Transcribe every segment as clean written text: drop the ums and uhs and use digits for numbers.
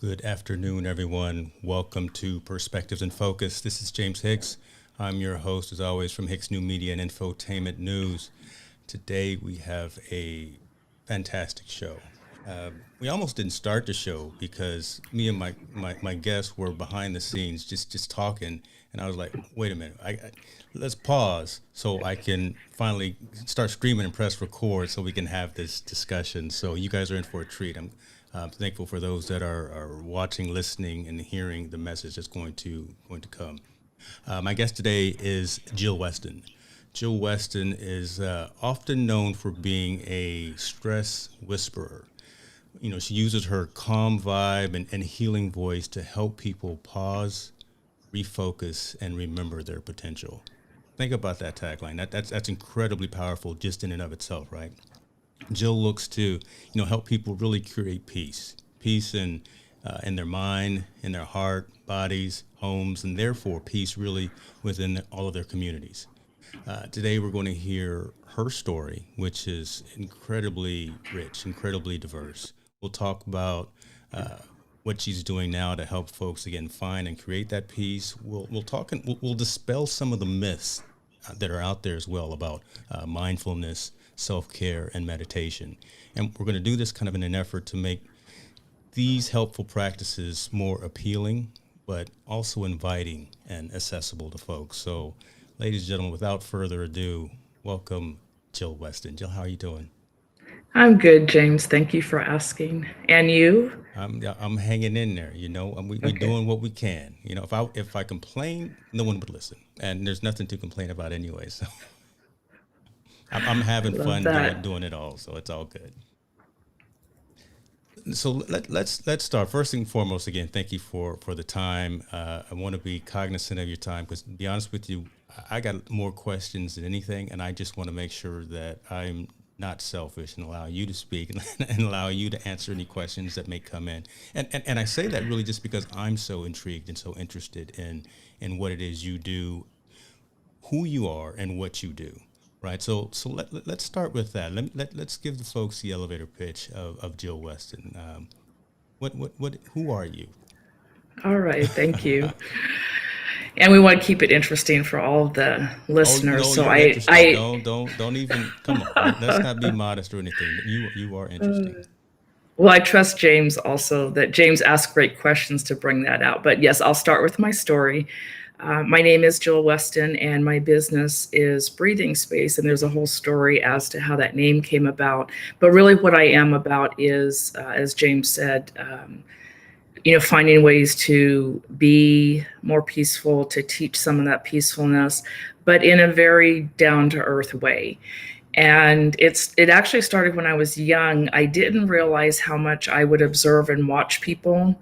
Good afternoon, everyone. Welcome to Perspectives in Focus. This is James Hicks. I'm your host, as always, from Hicks New Media and Infotainment News. Today, we have a fantastic show. We almost didn't start the show because me and my guests were behind the scenes just talking, and I was like, wait a minute, let's pause so I can finally start streaming and press record so we can have this discussion. So you guys are in for a treat. I'm thankful for those that are watching, listening, and hearing the message that's going to come. My guest today is Jill Weston. Jill Weston is often known for being a stress whisperer. You know, she uses her calm vibe and healing voice to help people pause, refocus, and remember their potential. Think about that tagline. That's incredibly powerful just in and of itself, right? Jill looks to, help people really create peace in their mind, in their heart, bodies, homes, and therefore peace really within all of their communities. Today we're going to hear her story, which is incredibly rich, incredibly diverse. We'll talk about what she's doing now to help folks again find and create that peace. We'll talk and we'll dispel some of the myths that are out there as well about mindfulness, self-care, and meditation. And we're going to do this kind of in an effort to make these helpful practices more appealing, but also inviting and accessible to folks. So, ladies and gentlemen, without further ado, welcome Jill Weston. Jill, how are you doing? I'm good, James. Thank you for asking. And you? I'm hanging in there. We're Okay. doing what we can. If I complain, no one would listen, and there's nothing to complain about anyway. So I'm having Love fun that. doing it all. So it's all good. So let's start. First and foremost, again, thank you for the time. I want to be cognizant of your time because, to be honest with you, I got more questions than anything, and I just want to make sure that I'm not selfish and allow you to speak and allow you to answer any questions that may come in. And I say that really just because I'm so intrigued and so interested in what it is you do, who you are, and what you do. Right. So let's start with that. Let's give the folks the elevator pitch of Jill Weston. Who are you? All right. Thank you. And we want to keep it interesting for all of the Oh listeners. no, So you're I, interesting. I, Don't even come on. Let's not be modest or anything. You are interesting. well, I trust James also that James asked great questions to bring that out. But yes, I'll start with my story. My name is Jill Weston, and my business is Breathing Space. And there's a whole story as to how that name came about. But really, what I am about is, as James said, finding ways to be more peaceful, to teach some of that peacefulness, but in a very down to earth way. And it actually started when I was young. I didn't realize how much I would observe and watch people,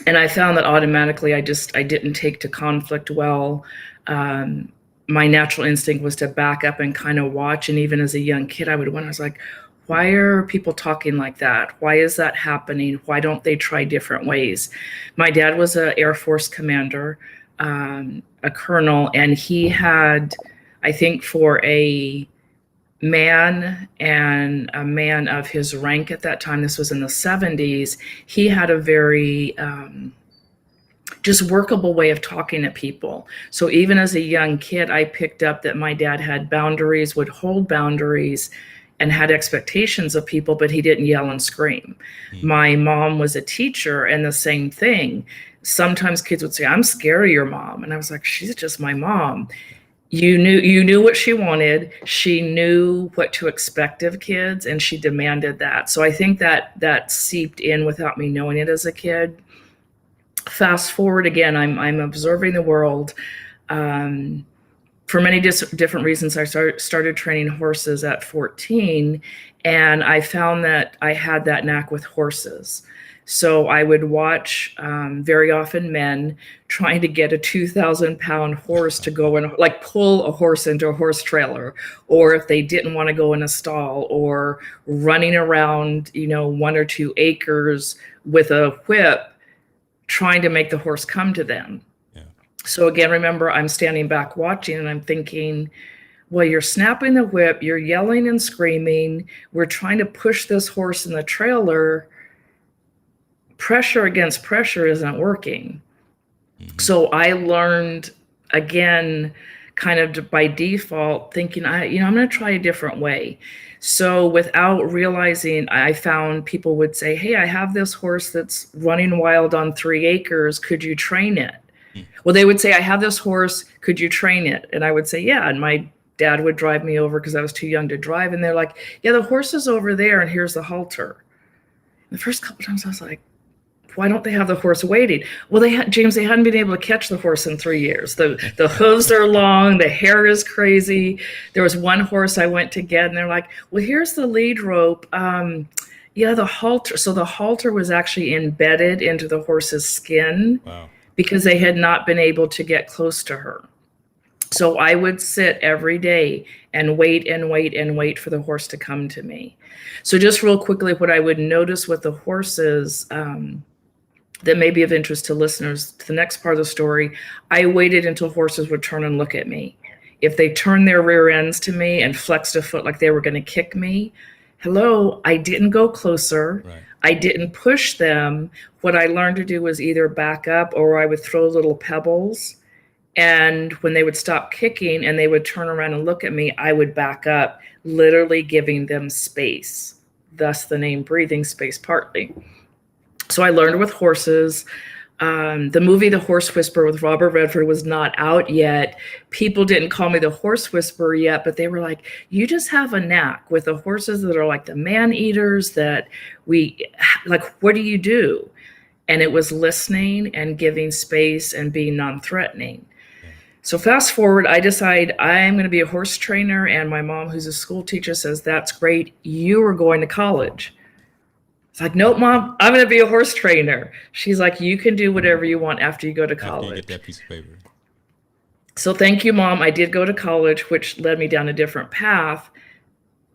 and I found that automatically I didn't take to conflict well. Um, my natural instinct was to back up and kind of watch. And even as a young kid, I was like, why are people talking like that? Why is that happening? Why don't they try different ways? My dad was an Air Force commander, a colonel, and he had, I think, for a man and a man of his rank at that time, this was in the 70s, he had a very just workable way of talking to people. So even as a young kid, I picked up that my dad had boundaries, would hold boundaries, and had expectations of people, but he didn't yell and scream. Mm, My mom was a teacher, and the same thing. Sometimes kids would say, I'm scared of your mom. And I was like, she's just my mom. You knew what she wanted. She knew what to expect of kids, and she demanded that. So I think that seeped in without me knowing it as a kid. Fast forward again, I'm observing the world. Um, for many different reasons, I started training horses at 14, and I found that I had that knack with horses. So I would watch very often men trying to get a 2,000-pound horse to go in, like pull a horse into a horse trailer, or if they didn't want to go in a stall, or running around, 1 or 2 acres with a whip trying to make the horse come to them. yeah. So again, remember, I'm standing back watching and I'm thinking, well, you're snapping the whip, you're yelling and screaming, we're trying to push this horse in the trailer. pressure against pressure isn't working. So I learned, again, kind of by default, thinking, I'm going to try a different way. So without realizing, I found people would say, hey, I have this horse that's running wild on 3 acres. Could you train it? Well, they would say, I have this horse. Could you train it? And I would say, yeah. And my dad would drive me over because I was too young to drive. And they're like, yeah, the horse is over there and here's the halter. The first couple of times I was like, why don't they have the horse waiting? Well, they hadn't been able to catch the horse in 3 years. The hooves are long, the hair is crazy. There was one horse I went to get, and they're like, well, here's the lead rope. Yeah, the halter. So the halter was actually embedded into the horse's skin. Wow. Because they had not been able to get close to her. So I would sit every day and wait and wait and wait for the horse to come to me. So just real quickly, what I would notice with the horses, that may be of interest to listeners, to the next part of the story, I waited until horses would turn and look at me. If they turned their rear ends to me and flexed a foot like they were going to kick me, hello, I didn't go closer. Right. I didn't push them. What I learned to do was either back up or I would throw little pebbles. And when they would stop kicking and they would turn around and look at me, I would back up, literally giving them space. Thus the name breathing space partly. So I learned with horses. The movie The Horse Whisperer with Robert Redford was not out yet. People didn't call me the horse whisperer yet, but they were like, you just have a knack with the horses that are like the man eaters that what do you do? And it was listening and giving space and being non-threatening. So fast forward, I decide I'm going to be a horse trainer. And my mom, who's a school teacher, says, that's great. You are going to college. It's like, nope, Mom, I'm going to be a horse trainer. She's like, you can do whatever you want after you go to college. After you get that piece of paper. So thank you, Mom. I did go to college, which led me down a different path.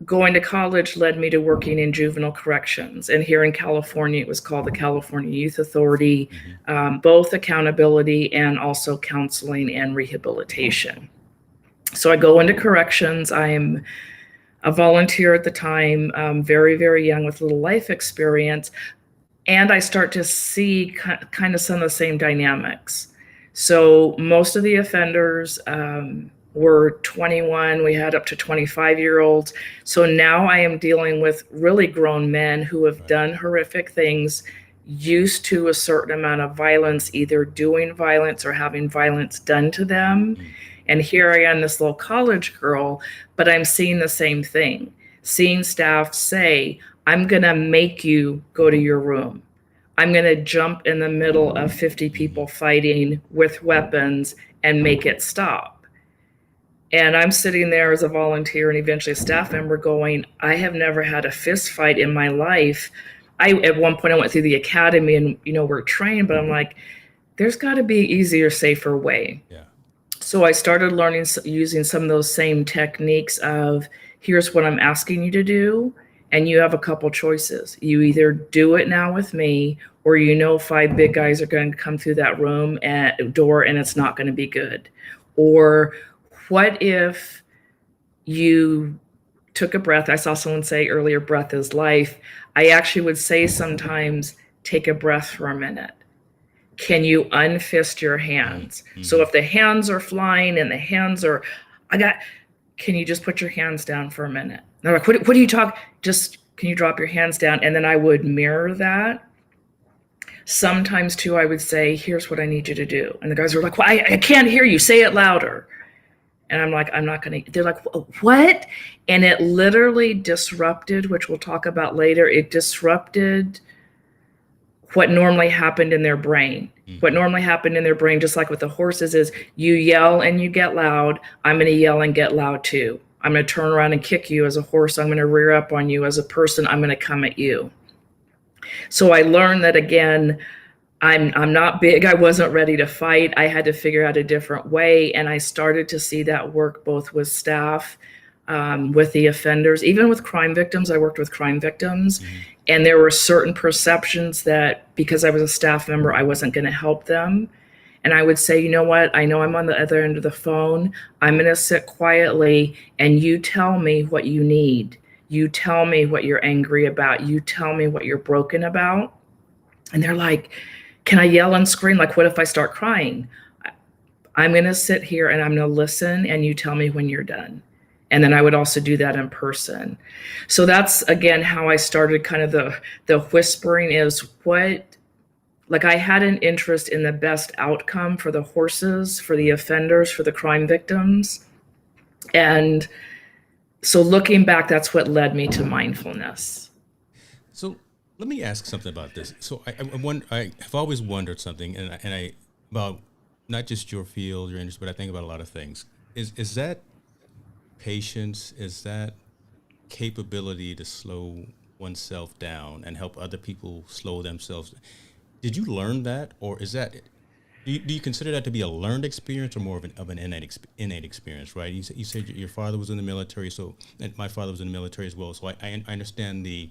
Going to college led me to working in juvenile corrections. And here in California, it was called the California Youth Authority, both accountability and also counseling and rehabilitation. So I go into corrections. I am a volunteer at the time, very, very young with little life experience. And I start to see kind of some of the same dynamics. So most of the offenders were 21. We had up to 25-year-olds. So now I am dealing with really grown men who have done horrific things, used to a certain amount of violence, either doing violence or having violence done to them. And here I am, this little college girl, but I'm seeing the same thing. Seeing staff say, I'm going to make you go to your room. I'm going to jump in the middle of 50 people fighting with weapons and make it stop. And I'm sitting there as a volunteer and eventually a staff member going, I have never had a fist fight in my life. At one point I went through the academy and, we're trained, but I'm like, there's got to be an easier, safer way. Yeah. So I started learning, using some of those same techniques of, here's what I'm asking you to do. And you have a couple choices. You either do it now with me, or 5 big guys are going to come through that room and door and it's not going to be good. Or what if you took a breath? I saw someone say earlier, breath is life. I actually would say sometimes, take a breath for a minute. Can you unfist your hands? Mm-hmm. So if the hands are flying and the hands are, can you just put your hands down for a minute? They're like, what are you talking? Just, can you drop your hands down? And then I would mirror that. Sometimes too, I would say, here's what I need you to do. And the guys are like, well, I can't hear you. Say it louder. And I'm like, I'm not going to, they're like, what? And it literally disrupted, which we'll talk about later. It disrupted what normally happened in their brain. What normally happened in their brain, just like with the horses, is you yell and you get loud. I'm going to yell and get loud too. I'm going to turn around and kick you as a horse. I'm going to rear up on you as a person. I'm going to come at you. So I learned that, again, I'm not big. I wasn't ready to fight. I had to figure out a different way. And I started to see that work both with staff, with the offenders, even with crime victims. I worked with crime victims. And there were certain perceptions that because I was a staff member, I wasn't going to help them. And I would say, you know what? I know I'm on the other end of the phone. I'm going to sit quietly and you tell me what you need. You tell me what you're angry about. You tell me what you're broken about. And they're like, can I yell and scream? Like, what if I start crying? I'm going to sit here and I'm going to listen, and you tell me when you're done. And then I would also do that in person. So that's, again, how I started kind of the whispering is what, like, I had an interest in the best outcome for the horses, for the offenders, for the crime victims. And so looking back, that's what led me to mindfulness. So let me ask something about this. So I have always wondered something, and I about not just your field, your interest, but I think about a lot of things. Is that patience? Is that capability to slow oneself down and help other people slow themselves? Did you learn that, or is that? Do you consider that to be a learned experience or more of an innate experience? Right? You said your father was in the military, so and my father was in the military as well. So I understand the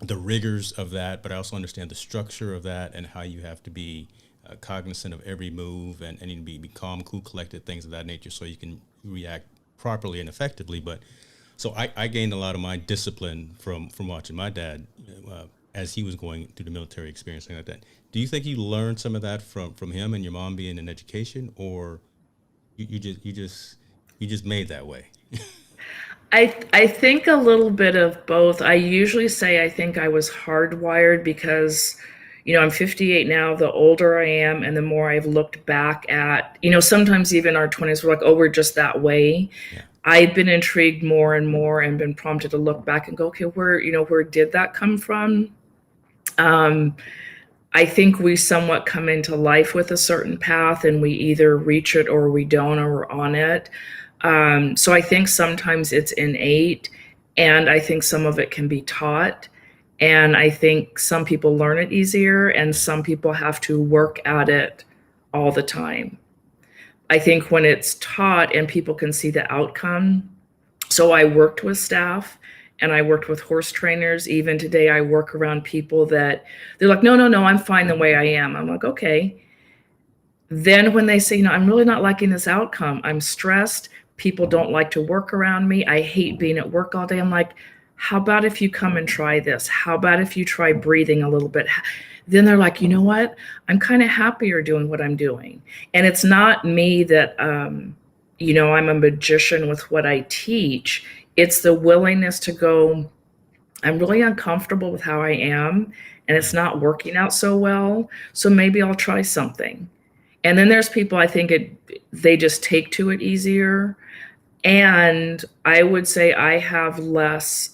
rigors of that, but I also understand the structure of that and how you have to be cognizant of every move and you need to be calm, cool, collected, things of that nature, so you can react properly and effectively. But so I gained a lot of my discipline from watching my dad as he was going through the military experience, things like that. Do you think you learned some of that from him and your mom being in education, or you just made that way? I think a little bit of both. I usually say I think I was hardwired because, I'm 58 now. The older I am and the more I've looked back at, sometimes even our 20s, we're like, oh, we're just that way. Yeah. I've been intrigued more and more and been prompted to look back and go, okay, where did that come from? I think we somewhat come into life with a certain path and we either reach it or we don't, or we're on it. So I think sometimes it's innate, and I think some of it can be taught. And I think some people learn it easier and some people have to work at it all the time. I think when it's taught and people can see the outcome. So I worked with staff and I worked with horse trainers. Even today, I work around people that they're like, no, I'm fine the way I am. I'm like, okay. Then when they say, I'm really not liking this outcome, I'm stressed. People don't like to work around me. I hate being at work all day. I'm like, how about if you come and try this? How about if you try breathing a little bit? Then they're like, you know what? I'm kind of happier doing what I'm doing. And it's not me that, I'm a magician with what I teach. It's the willingness to go, I'm really uncomfortable with how I am, and it's not working out so well. So maybe I'll try something. And then there's people, I think they just take to it easier. And I would say I have less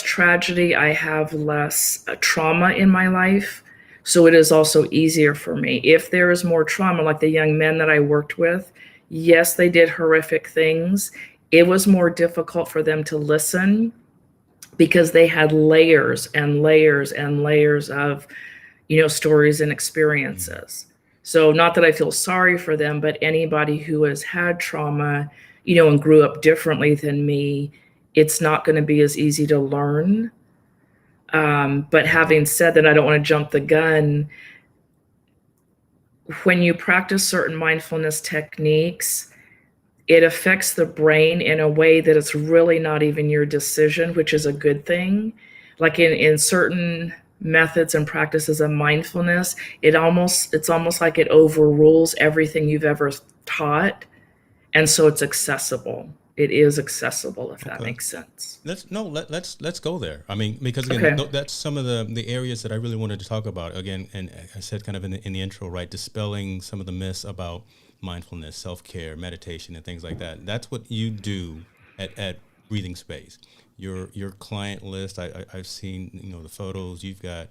tragedy. I have less trauma in my life. So it is also easier for me. If there is more trauma, like the young men that I worked with, yes, they did horrific things. It was more difficult for them to listen because they had layers and layers and layers of, stories and experiences. So not that I feel sorry for them, but anybody who has had trauma, and grew up differently than me, it's not going to be as easy to learn. But having said that, I don't want to jump the gun. When you practice certain mindfulness techniques, it affects the brain in a way that it's really not even your decision, which is a good thing. Like in certain methods and practices of mindfulness, it's almost like it overrules everything you've ever taught. And so it's accessible. It is accessible, if that makes sense. Let's go there. I mean, because again, that's some of the areas that I really wanted to talk about. Again, and I said kind of in the intro, right, dispelling some of the myths about mindfulness, self-care, meditation, and things like that. That's what you do at Breathing Space. Your client list, I've seen, the photos. You've got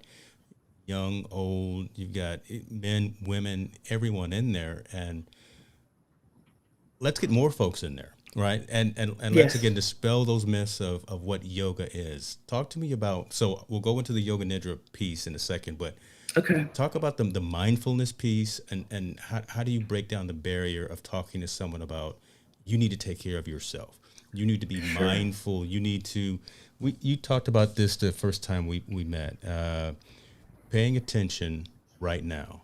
young, old, you've got men, women, everyone in there, and let's get more folks in there, right? And Yes. Let's again dispel those myths of what yoga is. Talk to me about. So we'll go into the yoga nidra piece in a second, but Okay. talk about the mindfulness piece and how do you break down the barrier of talking to someone about you need to take care of yourself. You need to be mindful. You need to. You talked about this the first time we met. Paying attention right now.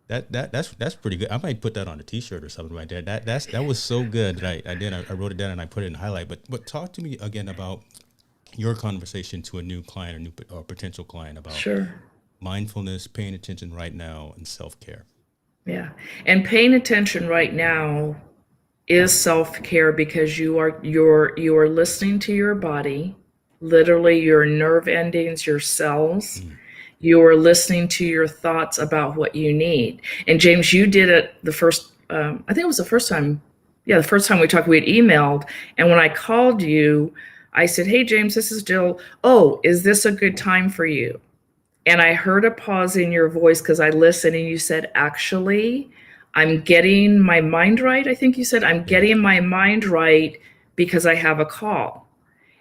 That's pretty good. I might put that on a T-shirt or something right there. That was so good that I wrote it down and I put it in highlight. But talk to me again about your conversation to a new client or potential client about Sure. mindfulness, paying attention right now, and self-care. Yeah. And paying attention right now is self-care because you are listening to your body, literally your nerve endings, your cells. You are listening to your thoughts about what you need. And James, you did it the first, I think it was the first time. Yeah, the first time we talked, we had emailed. And when I called you, I said, "Hey, James, this is Jill. Oh, is this a good time for you?" And I heard a pause in your voice because I listened, and you said, "Actually, I'm getting my mind right." I think you said, "I'm getting my mind right because I have a call."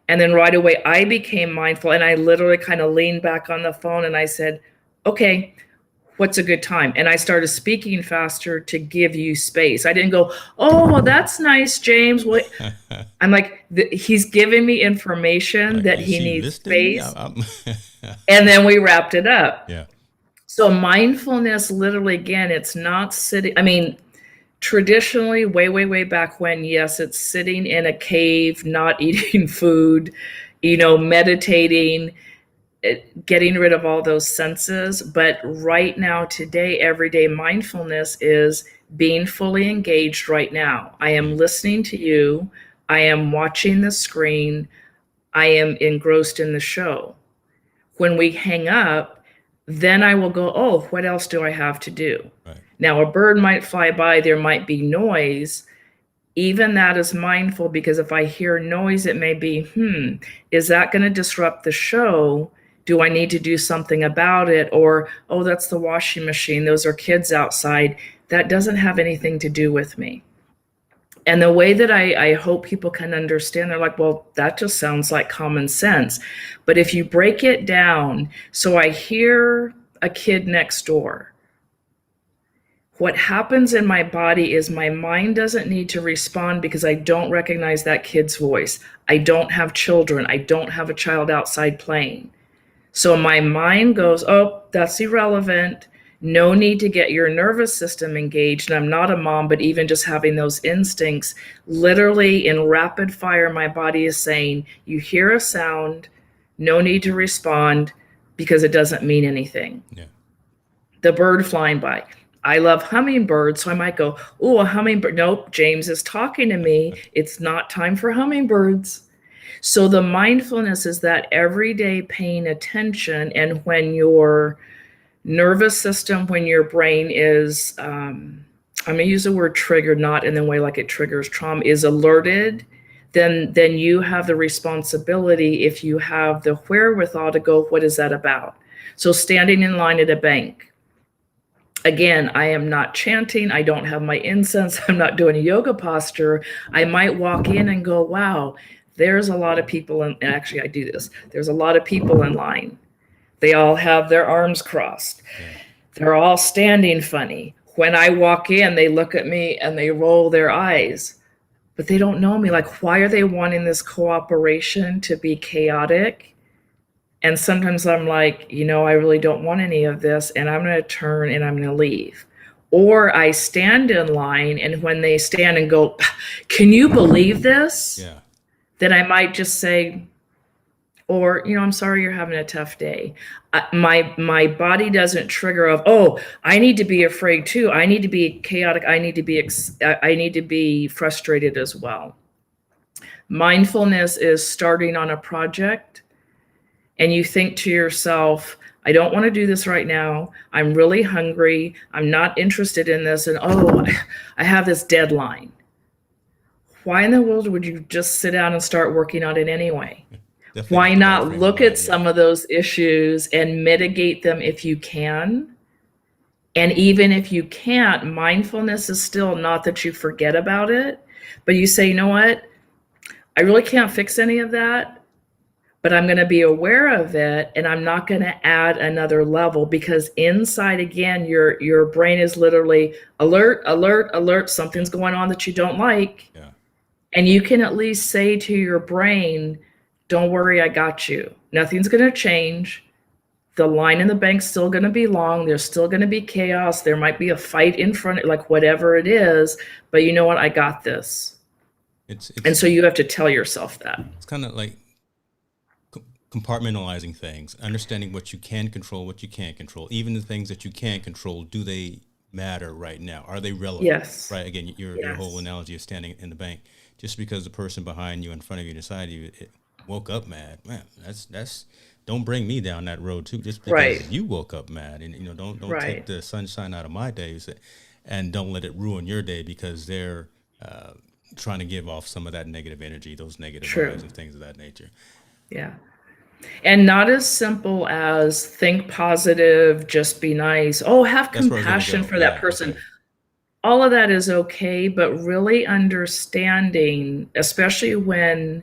And then right away, I became mindful, and I literally kind of leaned back on the phone and I said, "Okay, what's a good time?" And I started speaking faster to give you space. I didn't go, "Oh, well, that's nice, James." What? I'm like, he's giving me information that Is he she needs listening to me? space. And then we wrapped it up. Yeah. So mindfulness, literally, again, it's not sitting. I mean, traditionally, way back when, yes, it's sitting in a cave, not eating food, meditating, getting rid of all those senses. But right now, today, everyday mindfulness is being fully engaged right now. I am listening to you. I am watching the screen. I am engrossed in the show. When we hang up, then I will go, "Oh, what else do I have to do?" Right. Now, a bird might fly by, there might be noise. Even that is mindful, because if I hear noise, it may be, is that going to disrupt the show? Do I need to do something about it? Or, oh, that's the washing machine. Those are kids outside. That doesn't have anything to do with me. And the way that I hope people can understand, they're like, well, that just sounds like common sense. But if you break it down, so I hear a kid next door. What happens in my body is my mind doesn't need to respond because I don't recognize that kid's voice. I don't have children. I don't have a child outside playing. So my mind goes, "Oh, that's irrelevant. No need to get your nervous system engaged." And I'm not a mom, but even just having those instincts, literally in rapid fire, my body is saying, "You hear a sound, no need to respond because it doesn't mean anything." Yeah. The bird flying by. I love hummingbirds, so I might go, "Oh, a hummingbird." Nope, James is talking to me. It's not time for hummingbirds. So the mindfulness is that everyday paying attention, and when your nervous system, when your brain is, I'm going to use the word triggered, not in the way like it triggers trauma, is alerted, then you have the responsibility, if you have the wherewithal, to go, what is that about? So standing in line at a bank. Again, I am not chanting. I don't have my incense. I'm not doing a yoga posture. I might walk in and go, wow, there's a lot of people and actually I do this. There's a lot of people in line. They all have their arms crossed. Yeah. They're all standing funny. When I walk in, they look at me and they roll their eyes, but they don't know me. Like, why are they wanting this cooperation to be chaotic? And sometimes I'm like, I really don't want any of this, and I'm going to turn and I'm going to leave. Or I stand in line, and when they stand and go, "Can you believe this?" Yeah. Then I might just say, or, "I'm sorry you're having a tough day." My body doesn't trigger of, "Oh, I need to be afraid too. I need to be chaotic. I need to be frustrated as well." Mindfulness is starting on a project, and you think to yourself, "I don't want to do this right now. I'm really hungry. I'm not interested in this. And oh, I have this deadline." Why in the world would you just sit down and start working on it anyway? Definitely Why not the right not frame of look mind, at some of those issues and mitigate them if you can? And even if you can't, mindfulness is still not that you forget about it, but you say, "You know what? I really can't fix any of that, but I'm going to be aware of it, and I'm not going to add another level," because inside, again, your brain is literally alert, alert, alert. Something's going on that you don't like. Yeah. And you can at least say to your brain, "Don't worry, I got you. Nothing's going to change. The line in the bank's still going to be long. There's still going to be chaos. There might be a fight in front, like whatever it is, but you know what? I got this." It's And so you have to tell yourself that. it's kind of like compartmentalizing things, understanding what you can control, what you can't control, even the things that you can't control. Do they matter right now? Are they relevant? Yes. Right. Again, your whole Yes. analogy of standing in the bank. Just because the person behind you, in front of you, beside you, woke up mad, man, that's don't bring me down that road too. Just Right. because you woke up mad, and don't take Right. the sunshine out of my days, and don't let it ruin your day because they're uh, trying to give off some of that negative energy, those negative vibes, True. and things of that nature. Yeah. And not as simple as think positive, just be nice. Oh, have That's where I was going to compassion go. for that Yeah. person. Okay. All of that is okay, but really understanding, especially when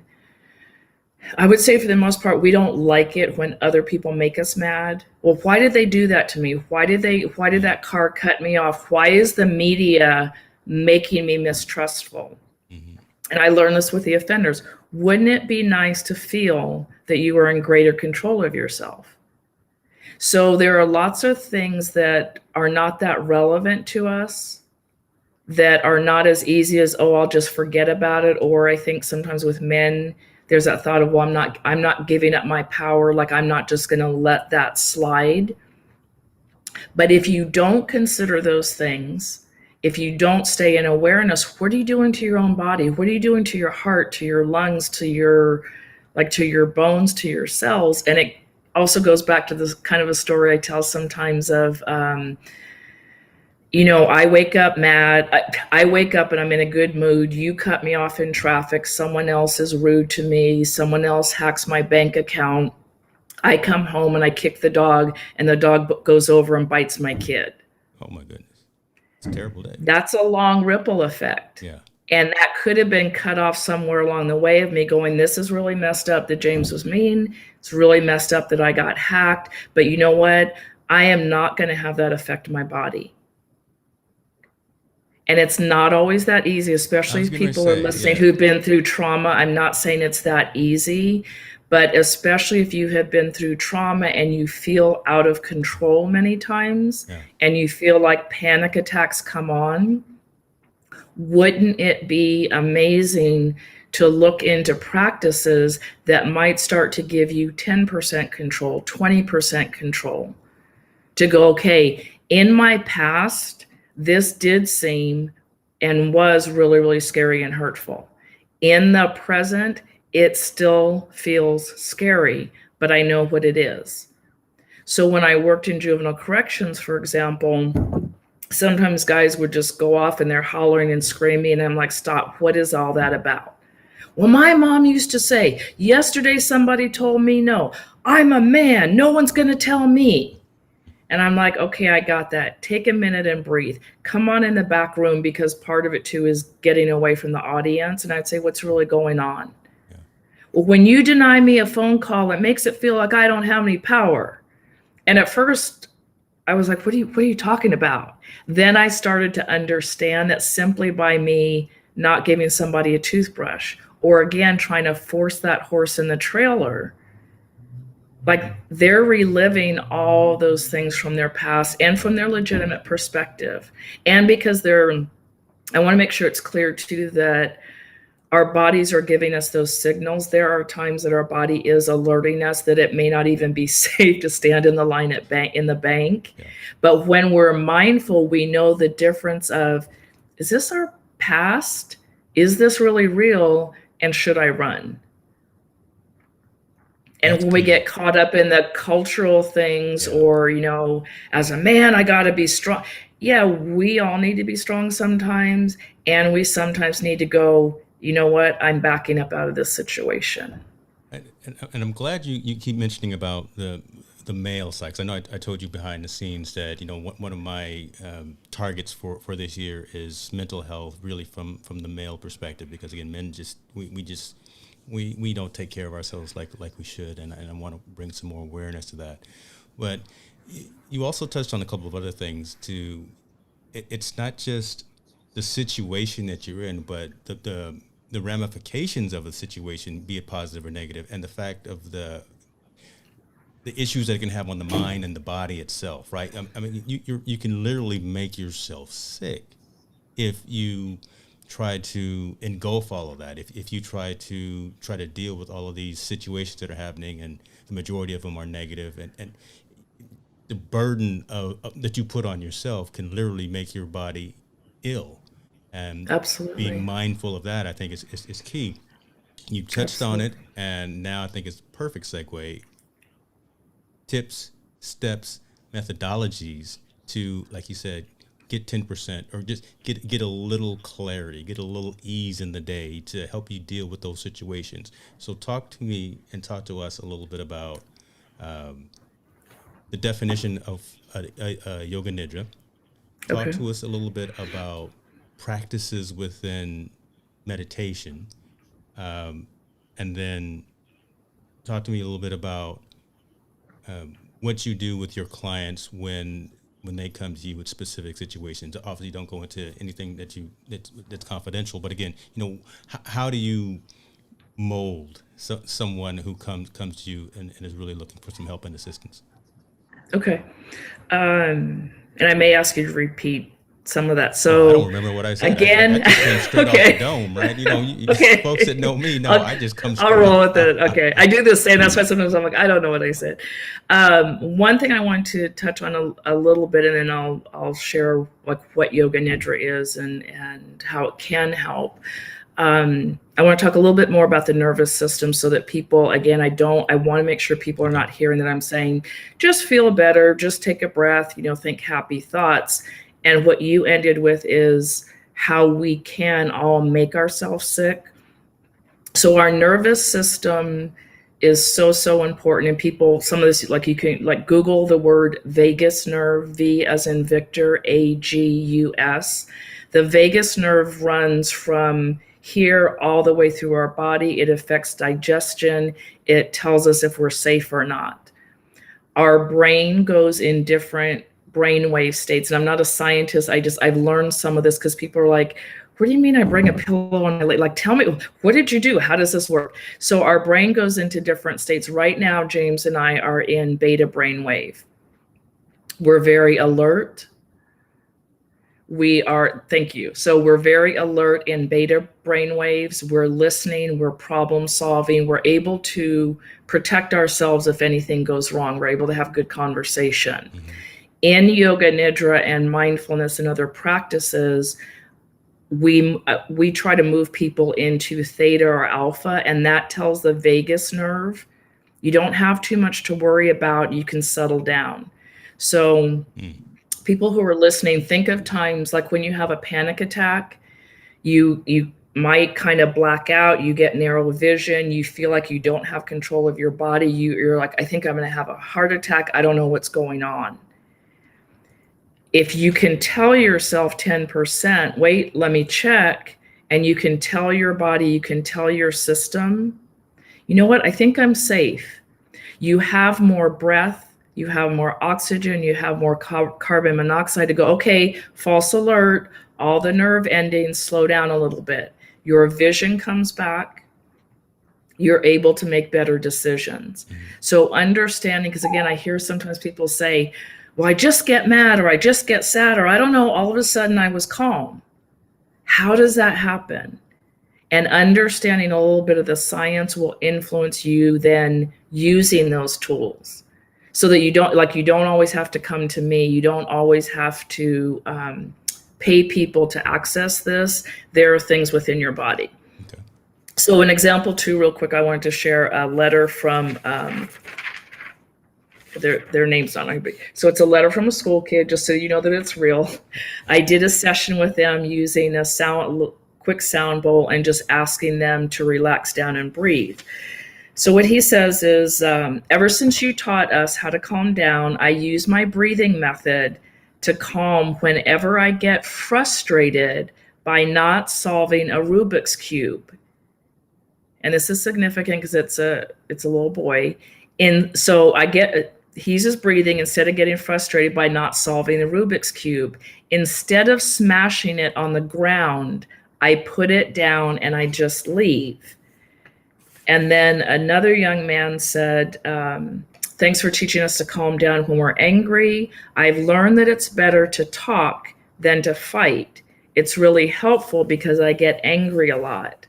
I would say for the most part, we don't like it when other people make us mad. Well, why did they do that to me? Why did Mm-hmm. that car cut me off? Why is the media making me mistrustful? Mm-hmm. And I learned this with the offenders. Wouldn't it be nice to feel that you are in greater control of yourself? So there are lots of things that are not that relevant to us, that are not as easy as, oh, I'll just forget about it. Or I think sometimes with men, there's that thought of, well, I'm not giving up my power, like I'm not just going to let that slide. But if you don't consider those things, if you don't stay in awareness, what are you doing to your own body? What are you doing to your heart, to your lungs, to your bones, to your cells? And it also goes back to this kind of a story I tell sometimes of, I wake up mad. I wake up and I'm in a good mood. You cut me off in traffic. Someone else is rude to me. Someone else hacks my bank account. I come home and I kick the dog, and the dog goes over and bites my kid. Oh my goodness, it's a terrible day. That's a long ripple effect. Yeah. And that could have been cut off somewhere along the way of me going, this is really messed up that James was mean. It's really messed up that I got hacked. But you know what? I am not going to have that affect my body. And it's not always that easy, I especially was if getting ready to people are say, listening yeah. who've been through trauma. I'm not saying it's that easy, but especially if you have been through trauma and you feel out of control many times, Yeah. and you feel like panic attacks come on, wouldn't it be amazing to look into practices that might start to give you 10% control, 20% control? To go, okay, in my past, this did seem and was really, really scary and hurtful. In the present, it still feels scary, but I know what it is. So when I worked in juvenile corrections, for example, sometimes guys would just go off and they're hollering and screaming, and I'm like, stop, what is all that about? Well, my mom used to say, yesterday somebody told me no. I'm a man, no one's going to tell me. And I'm like, okay, I got that. Take a minute and breathe. Come on in the back room, because part of it too is getting away from the audience. And I'd say, what's really going on? Yeah. Well, when you deny me a phone call, it makes it feel like I don't have any power. And at first I was like, what are you talking about? Then I started to understand that simply by me not giving somebody a toothbrush, or again, trying to force that horse in the trailer, like they're reliving all those things from their past and from their legitimate perspective. And because I want to make sure it's clear too that our bodies are giving us those signals. There are times that our body is alerting us that it may not even be safe to stand in the line in the bank. Yeah. But when we're mindful, we know the difference of, is this our past? Is this really real? And should I run? And That's when we key. get caught up in the cultural things, Yeah. or, as a man, I got to be strong. Yeah, we all need to be strong sometimes. And we sometimes need to go, you know what? I'm backing up out of this situation. And I'm glad you keep mentioning about the male side. 'Cause I know I told you behind the scenes that one of my targets for this year is mental health, really from the male perspective, because again, men we don't take care of ourselves like we should, and I want to bring some more awareness to that. But you also touched on a couple of other things too. It's not just the situation that you're in, but the ramifications of a situation, be it positive or negative, and the fact of the issues that it can have on the mind and the body itself, right? I mean, you can literally make yourself sick if you try to engulf all of that, if you try to deal with all of these situations that are happening, and the majority of them are negative, and the burden that you put on yourself can literally make your body ill. And Absolutely. being mindful of that, I think, is key. You touched on Absolutely. it, and now I think it's perfect segue. Tips, steps, methodologies to, like you said, get 10%, or just get a little clarity, get a little ease in the day to help you deal with those situations. So talk to me and talk to us a little bit about the definition of yoga nidra. Talk Okay. to us a little bit about practices within meditation, and then talk to me a little bit about what you do with your clients when they come to you with specific situations. Obviously, don't go into anything that's confidential. But again, how do you mold someone who comes to you and is really looking for some help and assistance? Okay. And I may ask you to repeat some of that. I don't So remember what I said. I again, just came straight off the okay. dome, right? Okay. Folks that know me know I just come I'll straight roll off. with it. Okay. I do the same. That's why sometimes I'm like, I don't know what I said. One thing I want to touch on a little bit, and then I'll share like what yoga nidra is and how it can help. I want to talk a little bit more about the nervous system, so that people, again, I want to make sure people are not hearing that I'm saying, just feel better, just take a breath, think happy thoughts. And what you ended with is how we can all make ourselves sick. So our nervous system is so important. And people, some of this, like you can Google the word vagus nerve, V as in Victor, AGUS. The vagus nerve runs from here all the way through our body. It affects digestion. It tells us if we're safe or not. Our brain goes in different brainwave states. And I'm not a scientist. I've learned some of this because people are like, what do you mean I bring a pillow on my leg? Like, tell me, what did you do? How does this work? So our brain goes into different states. Right now, James and I are in beta brainwave. We're very alert. Thank you. So we're very alert in beta brainwaves. We're listening, we're problem solving, we're able to protect ourselves if anything goes wrong. We're able to have good conversation. Mm-hmm. In yoga nidra and mindfulness and other practices, we try to move people into theta or alpha, and that tells the vagus nerve, you don't have too much to worry about, you can settle down. So people who are listening, think of times like when you have a panic attack, you might kind of black out, you get narrow vision, you feel like you don't have control of your body, you're like, I think I'm going to have a heart attack, I don't know what's going on. If you can tell yourself 10%, wait, let me check, and you can tell your body, you can tell your system, you know what, I think I'm safe. You have more breath, you have more oxygen, you have more carbon monoxide to go, okay, false alert, all the nerve endings slow down a little bit. Your vision comes back. You're able to make better decisions. Mm-hmm. So understanding, because again, I hear sometimes people say, well, I just get mad, or I just get sad, or I don't know, all of a sudden I was calm. How does that happen? And understanding a little bit of the science will influence you then using those tools, so that you don't always have to come to me. You don't always have to pay people to access this. There are things within your body. Okay. So an example too, real quick, I wanted to share a letter from, their name's not on it. So it's a letter from a school kid, just so you know that it's real. I did a session with them using a quick sound bowl and just asking them to relax down and breathe. So what he says is, ever since you taught us how to calm down, I use my breathing method to calm whenever I get frustrated by not solving a Rubik's Cube. And this is significant because it's a little boy. And so he's just breathing instead of getting frustrated by not solving the Rubik's Cube. Instead of smashing it on the ground, I put it down and I just leave. And then another young man said, thanks for teaching us to calm down when we're angry. I've learned that it's better to talk than to fight. it's really helpful because I get angry a lot.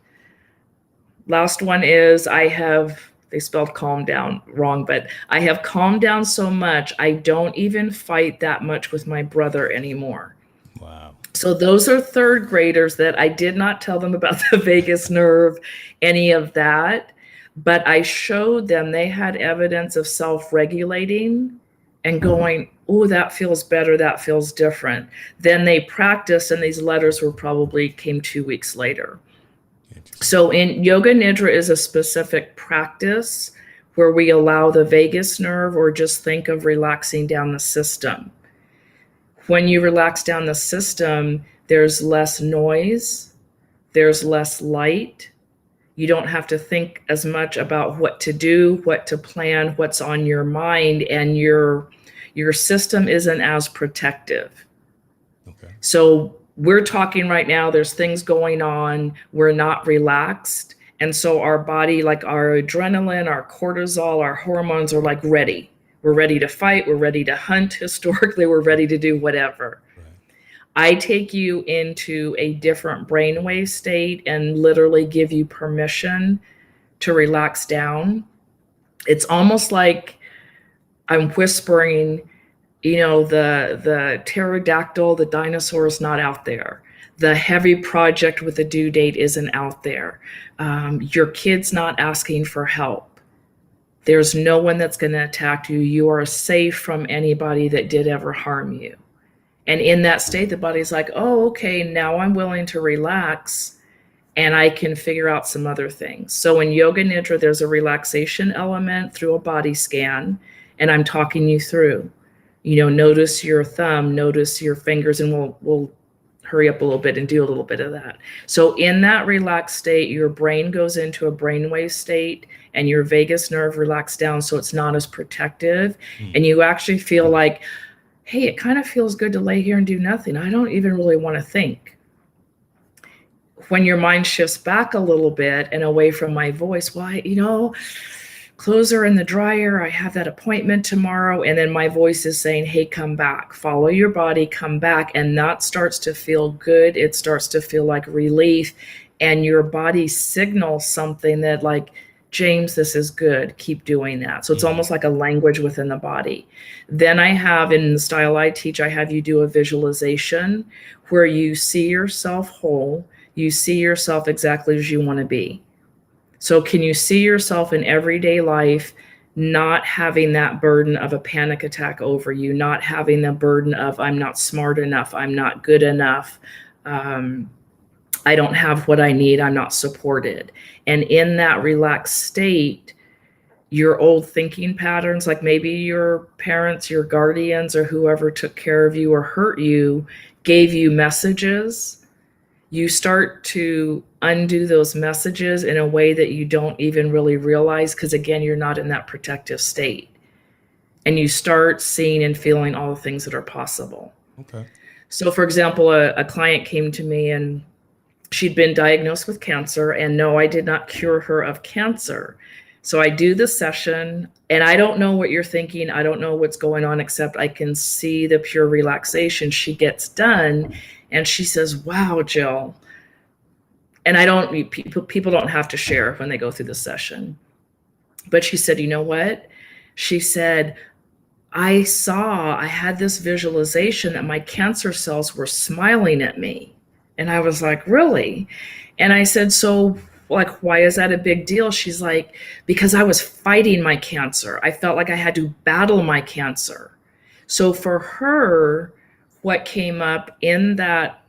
Last one is they spelled calm down wrong, but I have calmed down so much, I don't even fight that much with my brother anymore. Wow. So those are third graders that I did not tell them about the vagus nerve, any of that, but I showed them they had evidence of self-regulating and going, oh, that feels better, that feels different. Then they practiced, and these letters came 2 weeks later. So in Yoga Nidra is a specific practice where we allow the vagus nerve, or just think of relaxing down the system. When you relax down the system, there's less noise, there's less light. You don't have to think as much about what to do, what to plan, what's on your mind, and your system isn't as protective. Okay. So we're talking right now, there's things going on, we're not relaxed. And so our body, like our adrenaline, our cortisol, our hormones are like ready. We're ready to fight, we're ready to hunt. Historically, we're ready to do whatever. Right. I take you into a different brainwave state and literally give you permission to relax down. It's almost like I'm whispering, the pterodactyl, the dinosaur is not out there. The heavy project with a due date isn't out there. Your kid's not asking for help. There's no one that's going to attack you. You are safe from anybody that did ever harm you. And in that state, the body's like, oh, okay, now I'm willing to relax and I can figure out some other things. So in Yoga Nidra, there's a relaxation element through a body scan, and I'm talking you through. Notice your thumb, notice your fingers, and we'll hurry up a little bit and do a little bit of that. So in that relaxed state, your brain goes into a brainwave state and your vagus nerve relaxed down, so it's not as protective. And you actually feel like, hey, it kind of feels good to lay here and do nothing. I don't even really want to think. When your mind shifts back a little bit and away from my voice, clothes are in the dryer, I have that appointment tomorrow, and then my voice is saying, hey, come back, follow your body, come back, and that starts to feel good. It starts to feel like relief, and your body signals something that, like, James, this is good, keep doing that. So it's almost like a language within the body. Then I have, in the style I teach, I have you do a visualization where you see yourself whole, you see yourself exactly as you want to be. So can you see yourself in everyday life not having that burden of a panic attack over you, not having the burden of I'm not smart enough, I'm not good enough, I don't have what I need, I'm not supported. And in that relaxed state, your old thinking patterns, like maybe your parents, your guardians, or whoever took care of you or hurt you, gave you messages. You start to undo those messages in a way that you don't even really realize, because again, you're not in that protective state. And you start seeing and feeling all the things that are possible. Okay. So for example, a client came to me and she'd been diagnosed with cancer, and no, I did not cure her of cancer. So I do the session, and I don't know what you're thinking. I don't know what's going on, except I can see the pure relaxation. She gets done and she says, wow, Jill. And people don't have to share when they go through the session. But she said, you know what? She said, I had this visualization that my cancer cells were smiling at me. And I was like, really? And I said, so like, why is that a big deal? She's like, because I was fighting my cancer. I felt like I had to battle my cancer. So for her, what came up in that,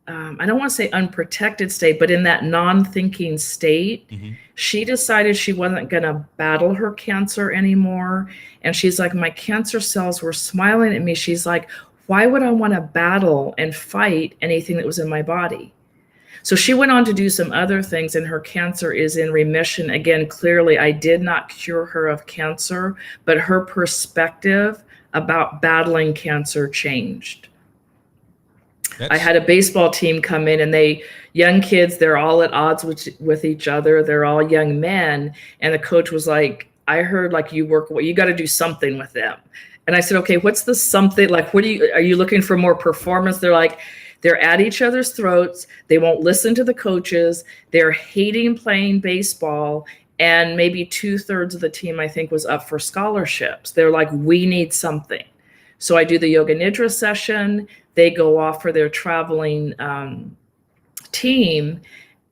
I don't want to say unprotected state, but in that non-thinking state, she decided she wasn't going to battle her cancer anymore. And she's like, my cancer cells were smiling at me. She's like, why would I want to battle and fight anything that was in my body? So she went on to do some other things, and her cancer is in remission. Again, clearly, I did not cure her of cancer, but her perspective about battling cancer changed. I had a baseball team come in, and young kids, they're all at odds with each other. They're all young men. And the coach was like, I heard like you got to do something with them. And I said, okay, what's the something? Like, are you looking for more performance? They're like, They're at each other's throats. They won't listen to the coaches. They're hating playing baseball. And maybe 2/3 of the team, I think, was up for scholarships. They're like, we need something. So I do the yoga nidra session. They go off for their traveling team.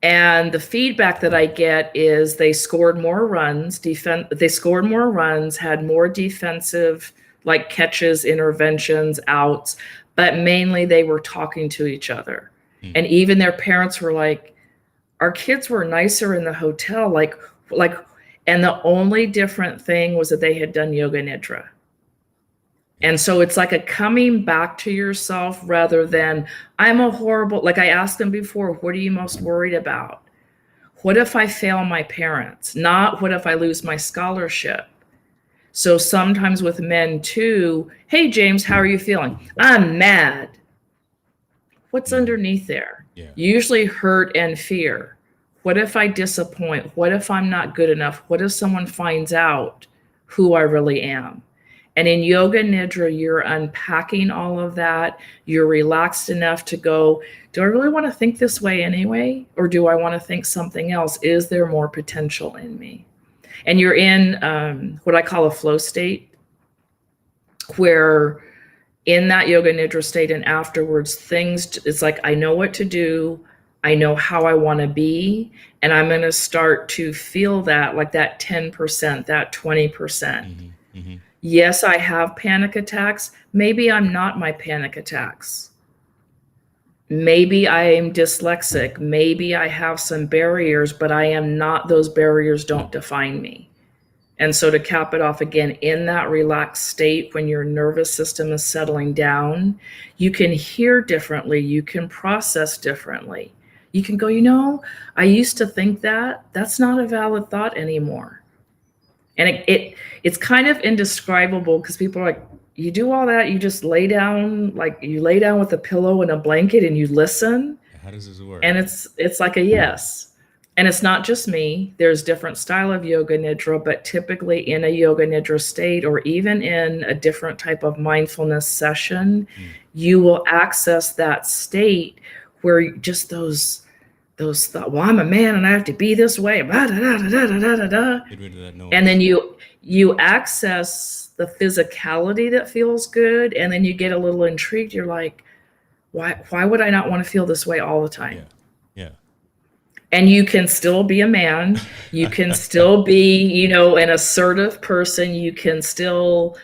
And the feedback that I get is they scored more runs, they scored more runs, had more defensive like catches, interventions, outs, but mainly they were talking to each other. And even their parents were like, our kids were nicer in the hotel, like, and the only different thing was that they had done yoga nidra. And so it's like a coming back to yourself rather than I'm a horrible, like I asked them before, what are you most worried about? What if I fail my parents? Not what if I lose my scholarship? So sometimes with men too, hey, James, how are you feeling? I'm mad. What's underneath there? Yeah. Usually hurt and fear. What if I disappoint? What if I'm not good enough? What if someone finds out who I really am? And in yoga nidra, you're unpacking all of that. You're relaxed enough to go, do I really want to think this way anyway? Or do I want to think something else? Is there more potential in me? And you're in what I call a flow state, where in that yoga nidra state and afterwards, it's like, I know what to do. I know how I want to be. And I'm going to start to feel that, like that 10%, that 20%. Yes, I have panic attacks. Maybe I'm not my panic attacks. Maybe I am dyslexic. Maybe I have some barriers, but I am not, those barriers don't define me. And so to cap it off again, in that relaxed state, when your nervous system is settling down, you can hear differently. You can process differently. You can go, I used to think that's not a valid thought anymore. And it's kind of indescribable because people are like, you do all that, you just lay down, like you lay down with a pillow and a blanket and you listen. How does this work? And it's like a yes. And it's not just me. There's different style of yoga nidra, but typically in a yoga nidra state or even in a different type of mindfulness session, you will access that state where just those thoughts, well, I'm a man and I have to be this way, blah, da, da, da, da, da, da, da. Get rid of that noise. And then you access the physicality that feels good, and then you get a little intrigued. You're like, why would I not want to feel this way all the time? Yeah. And you can still be a man. You can still be, an assertive person. You can still,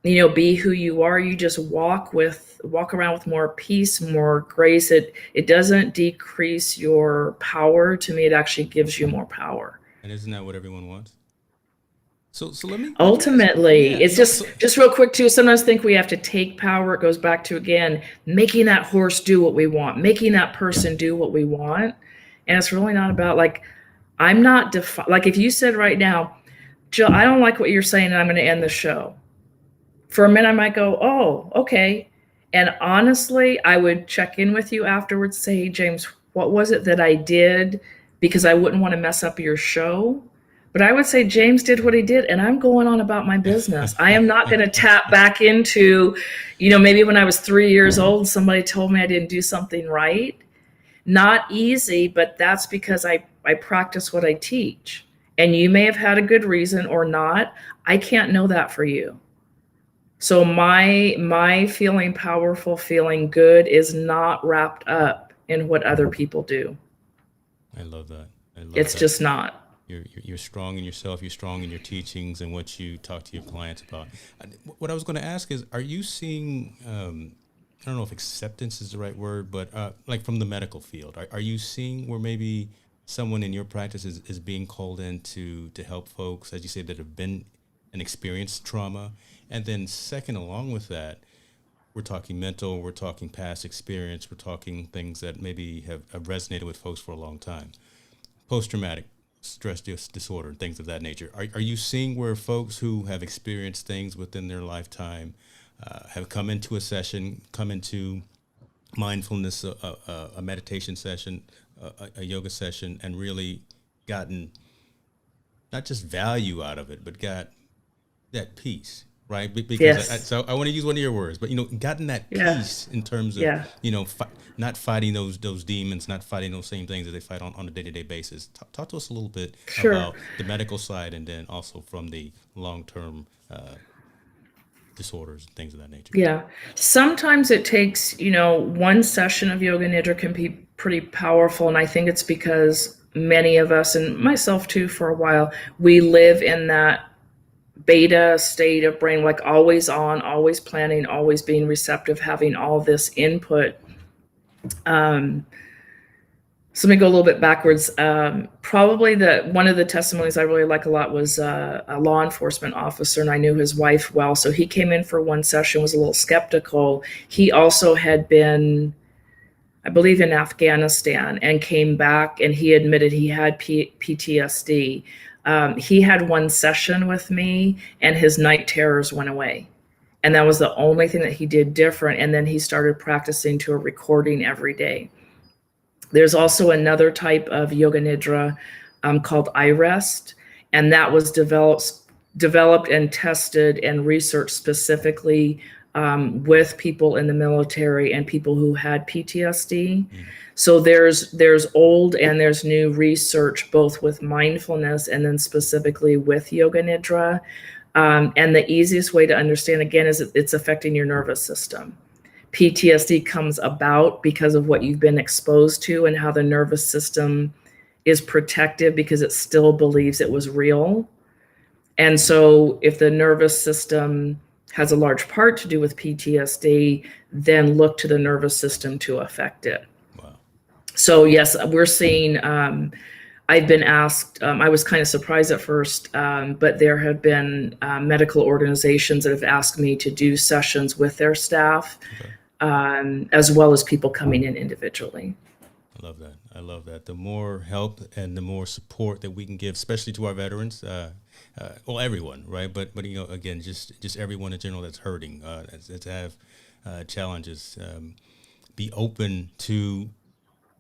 be who you are. You just walk around with more peace, more grace. It doesn't decrease your power. To me, it actually gives you more power. And isn't that what everyone wants? So let me ultimately, it's just real quick too. Sometimes I think we have to take power. It goes back to, again, making that horse do what we want, making that person do what we want. And it's really not about like, I'm not like if you said right now, Jill, I don't like what you're saying and I'm going to end the show. For a minute, I might go, oh, okay. And honestly, I would check in with you afterwards, say, hey, James, what was it that I did? Because I wouldn't want to mess up your show. But I would say James did what he did, and I'm going on about my business. I am not going to tap back into, maybe when I was 3 years old, somebody told me I didn't do something right. Not easy, but that's because I practice what I teach. And you may have had a good reason or not. I can't know that for you. So my feeling powerful, feeling good is not wrapped up in what other people do. I love that. It's just not. You're strong in yourself. You're strong in your teachings and what you talk to your clients about. What I was going to ask is, are you seeing, I don't know if acceptance is the right word, but like from the medical field, are you seeing where maybe someone in your practice is being called in to help folks, as you say, that have been and experienced trauma? And then second, along with that, we're talking mental, we're talking past experience, we're talking things that maybe have resonated with folks for a long time. Post-traumatic stress disorder and things of that nature. Are you seeing where folks who have experienced things within their lifetime have come into a session, come into mindfulness, a meditation session, a yoga session, and really gotten not just value out of it, but got that peace, right? Because Yes. so I want to use one of your words, but gotten that Yeah. peace in terms of Yeah. not fighting those demons, not fighting those same things that they fight on a day-to-day basis. Talk to us a little bit Sure. about the medical side, and then also from the long-term disorders and things of that nature. Yeah. Sometimes it takes, one session of yoga nidra can be pretty powerful. And I think it's because many of us, and myself too for a while, we live in that beta state of brain, like always on, always planning, always being receptive, having all this input. So let me go a little bit backwards. Probably one of the testimonies I really like a lot was a law enforcement officer, and I knew his wife well. So he came in for one session, was a little skeptical. He also had been, I believe, in Afghanistan and came back, and he admitted he had PTSD. He had one session with me, and his night terrors went away. And that was the only thing that he did different. And then he started practicing to a recording every day. There's also another type of yoga nidra called iRest, and that was developed and tested and researched specifically with people in the military and people who had PTSD. So there's old and there's new research, both with mindfulness and then specifically with yoga nidra. And the easiest way to understand, again, is it's affecting your nervous system. PTSD comes about because of what you've been exposed to and how the nervous system is protective because it still believes it was real. And so if the nervous system has a large part to do with PTSD, then look to the nervous system to affect it. Wow. So yes, we're seeing, I've been asked, I was kind of surprised at first, but there have been medical organizations that have asked me to do sessions with their staff. Okay. As well as people coming in individually. I love that. I love that. The more help and the more support that we can give, especially to our veterans, well, everyone, right? But again, just everyone in general that's hurting, that's have challenges, be open to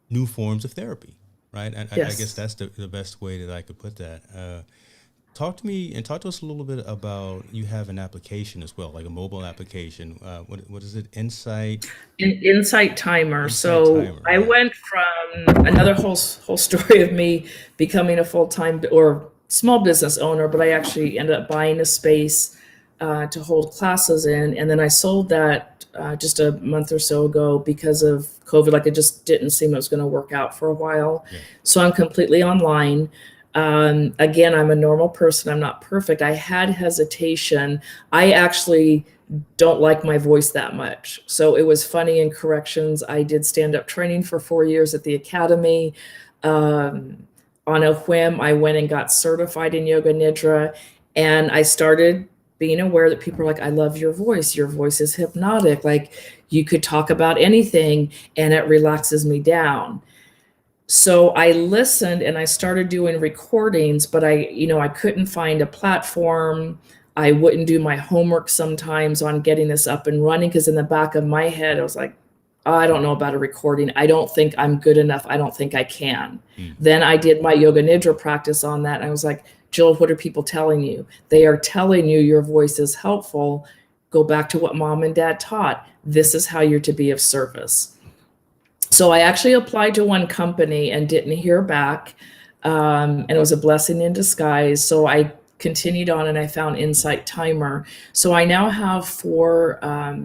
new forms of therapy, right? And Yes. I guess that's the best way that I could put that. Talk to us a little bit about, you have an application as well, like a mobile application. What is it? Insight Timer. Timer. I went from another whole story of me becoming a full-time or small business owner, but I actually ended up buying a space to hold classes in. And then I sold that just a month or so ago because of COVID. Like, it just didn't seem it was going to work out for a while. Yeah. So I'm completely online. Again, I'm a normal person. I'm not perfect. I had hesitation. I actually don't like my voice that much. So it was funny in corrections. I did stand-up training for 4 years at the Academy. On a whim, I went and got certified in yoga nidra, and I started being aware that people are like, I love your voice. Your voice is hypnotic. Like, you could talk about anything and it relaxes me down. So I listened and I started doing recordings, but I couldn't find a platform. I wouldn't do my homework sometimes on getting this up and running because in the back of my head, I was like, oh, I don't know about a recording. I don't think I'm good enough. I don't think I can. Then I did my yoga nidra practice on that. And I was like, Jill, what are people telling you? They are telling you your voice is helpful. Go back to what mom and dad taught. This is how you're to be of service. So I actually applied to one company and didn't hear back. And it was a blessing in disguise. So I continued on and I found Insight Timer. So I now have 4,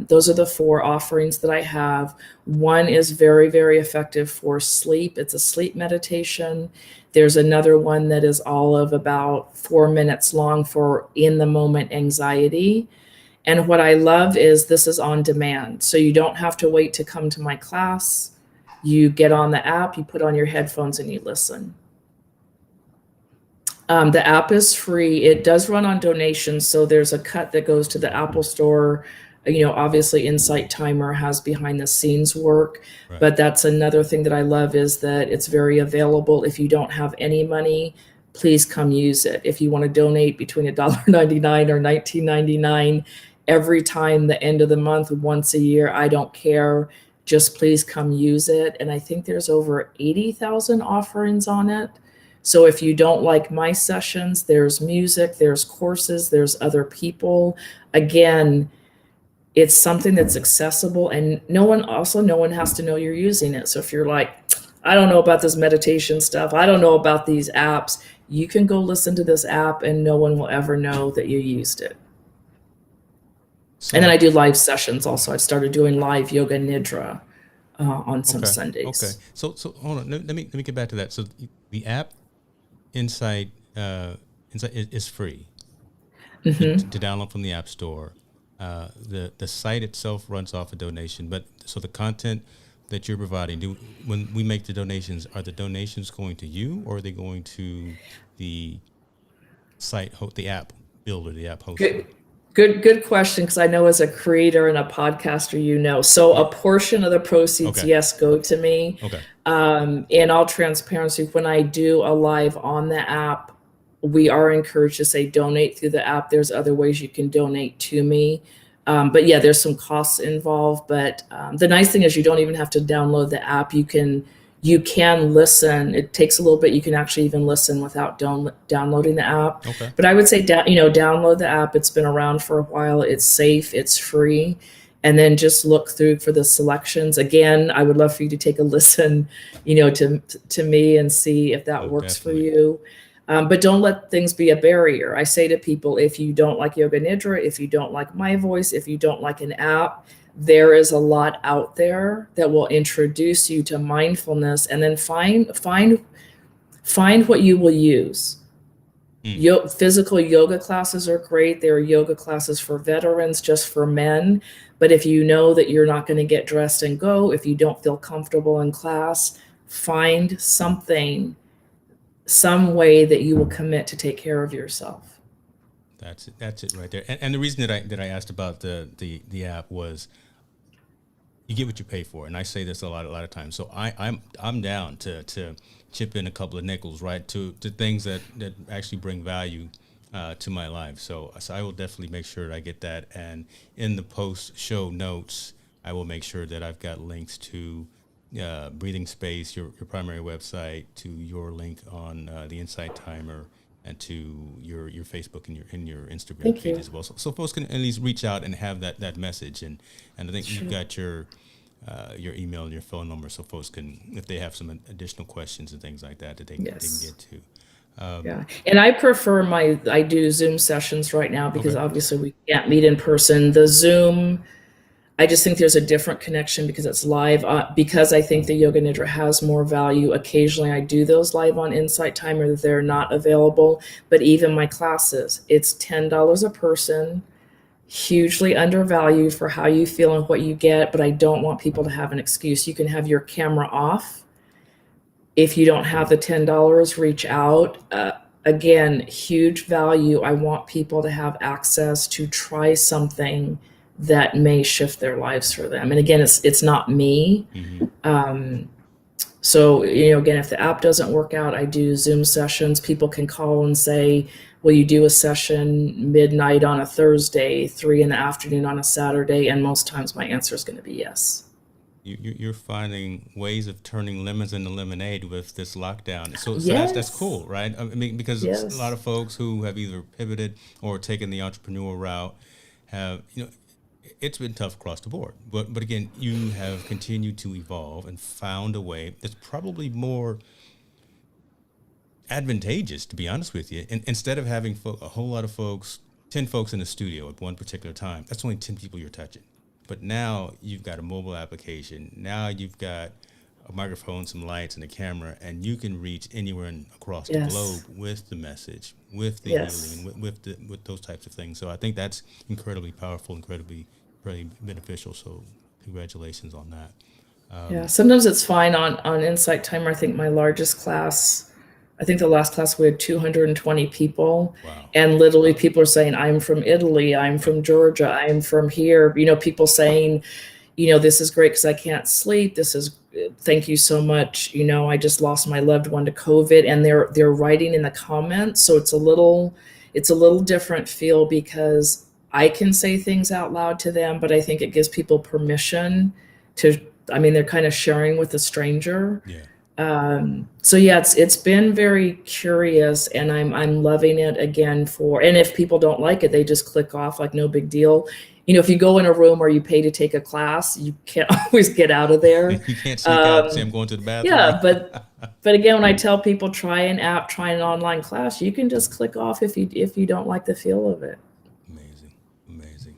those are the 4 offerings that I have. One is very, very effective for sleep. It's a sleep meditation. There's another one that is all of about 4 minutes long for in the moment anxiety. And what I love is this is on demand. So you don't have to wait to come to my class. You get on the app, you put on your headphones, and you listen. The app is free. It does run on donations, so there's a cut that goes to the Apple Store. Obviously, Insight Timer has behind-the-scenes work, right. But that's another thing that I love is that it's very available. If you don't have any money, please come use it. If you want to donate between $1.99 or $19.99 every time the end of the month, once a year, I don't care. Just please come use it. And I think there's over 80,000 offerings on it. So if you don't like my sessions, there's music, there's courses, there's other people. Again, it's something that's accessible, and no one has to know you're using it. So if you're like, I don't know about this meditation stuff, I don't know about these apps, you can go listen to this app and no one will ever know that you used it. So, and then I do live sessions also. I've started doing live yoga nidra on some Sundays. Okay. So hold on. Let me get back to that. So the app Insight is free to download from the App Store. The site itself runs off a donation, but so the content that you're providing, when we make the donations, are the donations going to you, or are they going to the site, the app builder, the app hoster? Good question, because I know as a creator and a podcaster, so a portion of the proceeds, yes, go to me. Okay. In all transparency, when I do a live on the app, we are encouraged to say donate through the app. There's other ways you can donate to me. But yeah, there's some costs involved. But the nice thing is you don't even have to download the app. You can listen. It takes a little bit. You can actually even listen without downloading the app. Okay. But I would say, download the app. It's been around for a while. It's safe. It's free. And then just look through for the selections. Again, I would love for you to take a listen, to me and see if that works for you. But don't let things be a barrier. I say to people, if you don't like Yoga Nidra, if you don't like my voice, if you don't like an app, there is a lot out there that will introduce you to mindfulness, and then find what you will use. Physical yoga classes are great. There are yoga classes for veterans, just for men. But if you know that you're not going to get dressed and go, if you don't feel comfortable in class, find some way that you will commit to take care of yourself. That's it right there. And the reason that I asked about the app was, you get what you pay for, and I say this a lot of times. So I'm down to chip in a couple of nickels, right, to things that actually bring value to my life. So I will definitely make sure that I get that, and in the post show notes, I will make sure that I've got links to Breathing Space, your primary website, to your link on the Insight Timer, and to your Facebook and your Instagram page as well. So folks can at least reach out and have that message, and I think you've got your email and your phone number, so folks can, if they have some additional questions and things like that they can get to. Yeah, and I prefer I do Zoom sessions right now because obviously we can't meet in person. The Zoom, I just think there's a different connection because it's live. Because I think the Yoga Nidra has more value. Occasionally I do those live on Insight Timer that they're not available. But even my classes, it's $10 a person, hugely undervalued for how you feel and what you get. But I don't want people to have an excuse. You can have your camera off. If you don't have the $10, reach out. Again, huge value. I want people to have access to try something that may shift their lives for them. And again, it's not me. So, again, if the app doesn't work out, I do Zoom sessions. People can call and say, will you do a session midnight on a Thursday, 3 p.m. on a Saturday? And most times my answer is going to be yes. You're finding ways of turning lemons into lemonade with this lockdown. So that's cool, right? I mean, because a lot of folks who have either pivoted or taken the entrepreneurial route have, it's been tough across the board. But again, you have continued to evolve and found a way that's probably more advantageous, to be honest with you. And instead of having a whole lot of folks, 10 folks in the studio at one particular time, that's only 10 people you're touching. But now you've got a mobile application. Now you've got a microphone, some lights, and a camera, and you can reach anywhere across the globe with the message, with the healing, with those types of things. So I think that's incredibly powerful, incredibly beneficial. So congratulations on that. Sometimes it's fine on Insight Timer. I think my largest class, I think the last class we had 220 people. Wow. And literally people are saying, I'm from Italy, I'm from Georgia, I'm from here. People saying, this is great because I can't sleep. Thank you so much. I just lost my loved one to COVID, and they're writing in the comments. So it's a little different feel because I can say things out loud to them, but I think it gives people permission to, they're kind of sharing with a stranger. Yeah. So yeah, it's been very curious, and I'm loving it again for. And if people don't like it, they just click off, like no big deal. If you go in a room or you pay to take a class, you can't always get out of there. You can't sneak out and say I'm going to the bathroom. Yeah, but again, when I tell people try an app, try an online class, you can just click off if you don't like the feel of it. Amazing, amazing.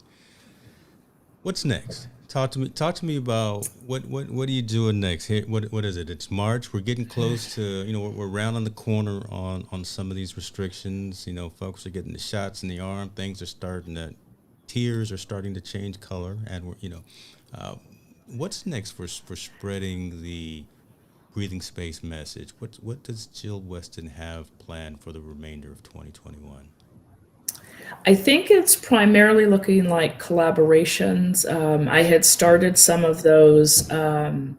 What's next? Talk to me. Talk to me about what are you doing next? Here, what is it? It's March. We're getting close to we're round the corner on some of these restrictions. Folks are getting the shots in the arm. Things are starting to tears are starting to change color, and what's next for spreading the breathing space message? What does Jill Weston have planned for the remainder of 2021? I think it's primarily looking like collaborations. I had started some of those, and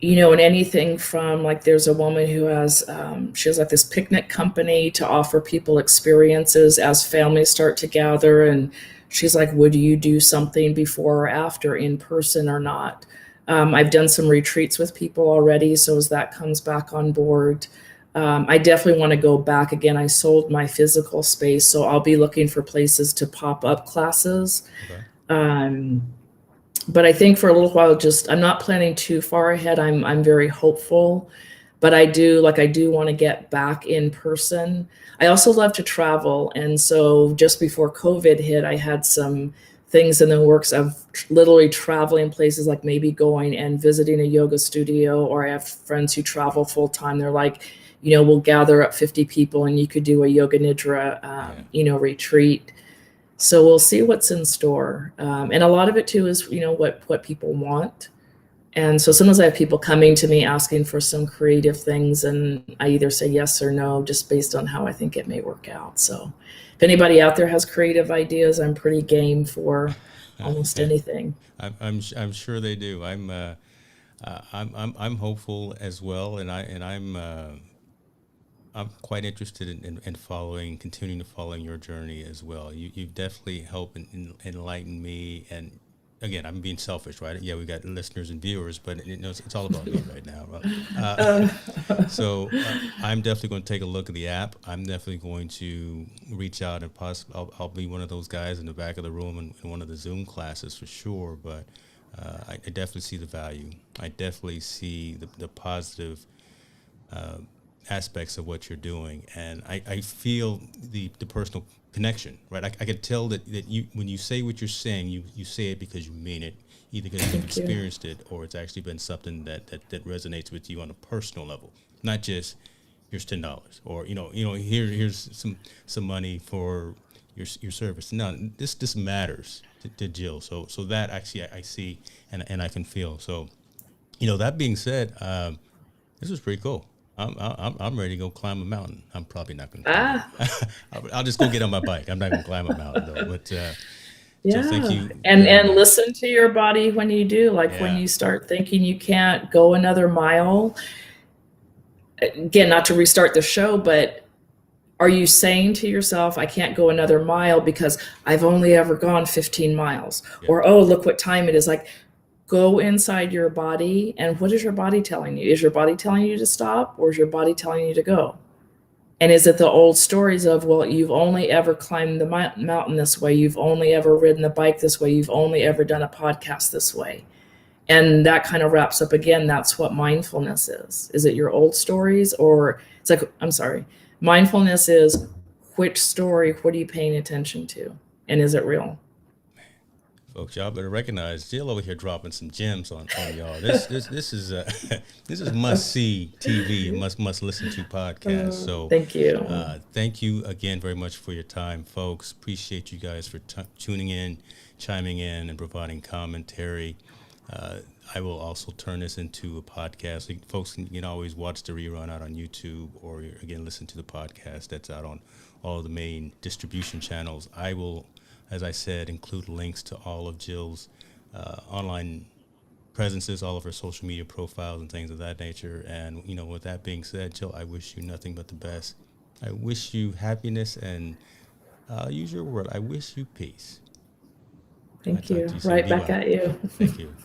anything from like there's a woman who she has like this picnic company to offer people experiences as families start to gather. And she's like, would you do something before or after in person or not? I've done some retreats with people already. So as that comes back on board, I definitely want to go back again. I sold my physical space, so I'll be looking for places to pop up classes. Okay. But I think for a little while, I'm not planning too far ahead. I'm very hopeful, but I do want to get back in person. I also love to travel, and so just before COVID hit, I had some things in the works of literally traveling places, like maybe going and visiting a yoga studio, or I have friends who travel full time. They're like, we'll gather up 50 people and you could do a yoga nidra, retreat. So we'll see what's in store. And a lot of it too is, what people want. And so sometimes I have people coming to me asking for some creative things, and I either say yes or no, just based on how I think it may work out. So if anybody out there has creative ideas, I'm pretty game for almost anything. I'm sure they do. I'm hopeful as well, and I'm quite interested in continuing to follow your journey as well. You've definitely helped enlighten me. And again, I'm being selfish, right? Yeah, we got listeners and viewers, but it's all about me right now. So I'm definitely going to take a look at the app. I'm definitely going to reach out and I'll be one of those guys in the back of the room in one of the Zoom classes for sure. But I definitely see the value. I definitely see the positive aspects of what you're doing, and I feel the personal connection, right? I can tell that you, when you say what you're saying, you say it because you mean it, either because you've experienced it or it's actually been something that resonates with you on a personal level, not just here's $10 or here's some money for your service. No, this matters to Jill. So that actually I see and I can feel. So that being said, this was pretty cool. I'm ready to go climb a mountain. I'm probably not going to. I'll just go get on my bike. I'm not going to climb a mountain though. But yeah, so thank you. And listen to your body when you do. When you start thinking you can't go another mile. Again, not to restart the show, but are you saying to yourself, I can't go another mile because I've only ever gone 15 miles? Yeah. Or, oh, look what time it is. Go inside your body, and what is your body telling you? Is your body telling you to stop, or is your body telling you to go? And is it the old stories of, well, you've only ever climbed the mountain this way, you've only ever ridden the bike this way, you've only ever done a podcast this way? And that kind of wraps up again, that's what mindfulness is. Is it your old stories, or it's like, I'm sorry, mindfulness is which story, what are you paying attention to? And is it real? Folks, y'all better recognize Jill over here dropping some gems on y'all. This is this is must see TV and must listen to podcast. So thank you. Thank you again very much for your time, folks. Appreciate you guys for tuning in, chiming in, and providing commentary. I will also turn this into a podcast. So folks can always watch the rerun out on YouTube, or again listen to the podcast that's out on all the main distribution channels. I will, as I said, include links to all of Jill's online presences, all of her social media profiles and things of that nature. And, with that being said, Jill, I wish you nothing but the best. I wish you happiness, and I'll use your word, I wish you peace. Thank you. Right back at you. Thank you.